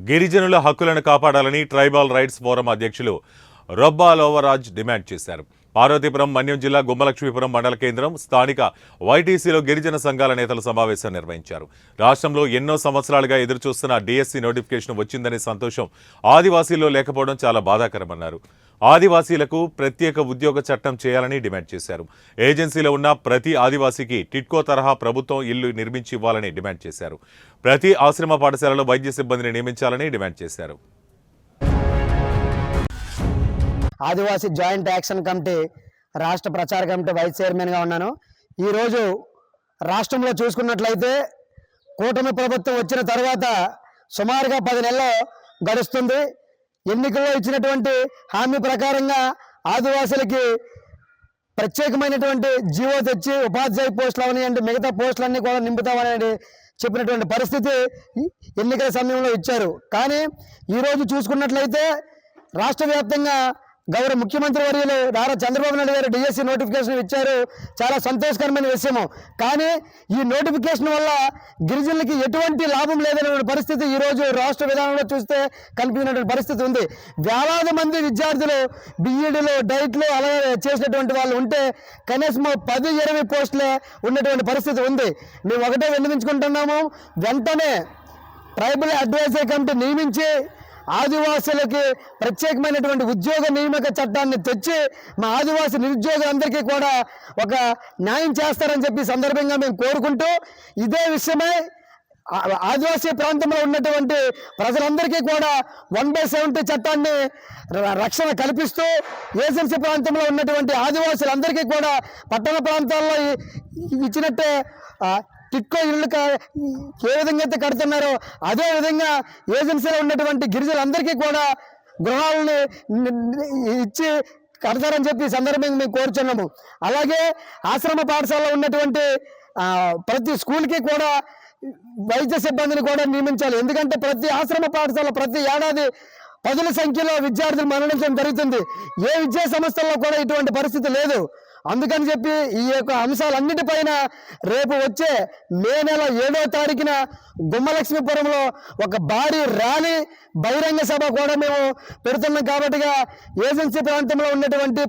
గిరిజనుల హక్కులను కాపాడాలని ట్రైబల్ రైట్స్ ఫోరం అధ్యక్షులు రొబ్బా లోవరాజ్ డిమాండ్ చేశారు. పార్వతీపురం మన్యం జిల్లా గుమ్మలక్ష్మీపురం మండల కేంద్రం స్థానిక వైటీసీలో గిరిజన సంఘాల నేతల సమావేశం నిర్వహించారు. రాష్ట్రంలో ఎన్నో సంవత్సరాలుగా ఎదురుచూస్తున్న డిఎస్సి నోటిఫికేషన్ వచ్చిందనే సంతోషం ఆదివాసీల్లో లేకపోవడం చాలా బాధాకరమన్నారు. ఆదివాసీలకు ప్రత్యేక ఉద్యోగ చట్టం చేయాలని డిమాండ్ చేశారు. ఏజెన్సీలో ఉన్న ప్రతి ఆదివాసీకి టిట్కో తరహా ప్రభుత్వం ఇల్లు నిర్మించి ఇవ్వాలని డిమాండ్ చేశారు. ప్రతి ఆశ్రమ పాఠశాలలో వైద్య సిబ్బందిని నియమించాలని డిమాండ్ చేశారు. ఆదివాసీ జాయింట్ యాక్షన్ కమిటీ రాష్ట్ర ప్రచార కమిటీ వైస్ చైర్మన్గా ఉన్నాను. ఈరోజు రాష్ట్రంలో చూసుకున్నట్లయితే కూటమి ప్రభుత్వం వచ్చిన తర్వాత సుమారుగా 10 నెలలు గడుస్తుంది. ఎన్నికల్లో ఇచ్చినటువంటి హామీ ప్రకారంగా ఆదివాసులకి ప్రత్యేకమైనటువంటి జీవో తెచ్చి ఉపాధ్యాయ పోస్టులు అవనివ్వండి, మిగతా పోస్టులన్నీ కూడా నింపుతామని చెప్పినటువంటి పరిస్థితి ఎన్నికల సమయంలో ఇచ్చారు. కానీ ఈరోజు చూసుకున్నట్లయితే రాష్ట్ర వ్యాప్తంగా గౌరవ ముఖ్యమంత్రి వర్యులు నారా చంద్రబాబు నాయుడు గారు డిఎస్సి నోటిఫికేషన్ ఇచ్చారు. చాలా సంతోషకరమైన విషయము. కానీ ఈ నోటిఫికేషన్ వల్ల గిరిజనులకి ఎటువంటి లాభం లేదనే పరిస్థితి ఈరోజు రాష్ట్ర విధానంలో చూస్తే కనిపించినటువంటి పరిస్థితి ఉంది. వేలాది మంది విద్యార్థులు బీఈడీలు, డైట్లు అలాగే చేసినటువంటి వాళ్ళు ఉంటే కనీసం 10-20 పోస్టులే ఉన్నటువంటి పరిస్థితి ఉంది. మేము ఒకటే విన్నవించుకుంటున్నాము, వెంటనే ట్రైబల్ అడ్వైజరీ కమిటీ నియమించి ఆదివాసులకి ప్రత్యేకమైనటువంటి ఉద్యోగ నియామక చట్టాన్ని తెచ్చి మా ఆదివాసీ నిరుద్యోగులందరికీ కూడా ఒక న్యాయం చేస్తారని చెప్పి సందర్భంగా మేము కోరుకుంటూ, ఇదే విషయమై ఆదివాసీ ప్రాంతంలో ఉన్నటువంటి ప్రజలందరికీ కూడా 1/70 చట్టాన్ని రక్షణ కల్పిస్తూ ఏజెన్సీ ప్రాంతంలో ఉన్నటువంటి ఆదివాసులందరికీ కూడా పట్టణ ప్రాంతాల్లో ఇచ్చినట్టే టిట్కో ఇళ్ళు ఏ విధంగా అయితే కడుతున్నారో అదే విధంగా ఏజెన్సీలో ఉన్నటువంటి గిరిజనులందరికీ కూడా గృహాలని ఇచ్చి కడతారని చెప్పి సందర్భంగా మేము కోరుచున్నాము. అలాగే ఆశ్రమ పాఠశాలలో ఉన్నటువంటి ప్రతి స్కూల్కి కూడా వైద్య సిబ్బందిని కూడా నియమించాలి. ఎందుకంటే ప్రతి ఆశ్రమ పాఠశాల ప్రతి ఏడాది 10ల సంఖ్యలో విద్యార్థులు మరణించడం జరుగుతుంది. ఏ విద్యా సంస్థల్లో కూడా ఇటువంటి పరిస్థితి లేదు. అందుకని చెప్పి ఈ యొక్క అంశాలన్నిటిపైన రేపు వచ్చే మే నెల 7వ తారీఖున గుమ్మలక్ష్మీపురంలో ఒక భారీ ర్యాలీ బహిరంగ సభ కూడా మేము పెడుతున్నాం. కాబట్టిగా ఏజెన్సీ ప్రాంతంలో ఉన్నటువంటి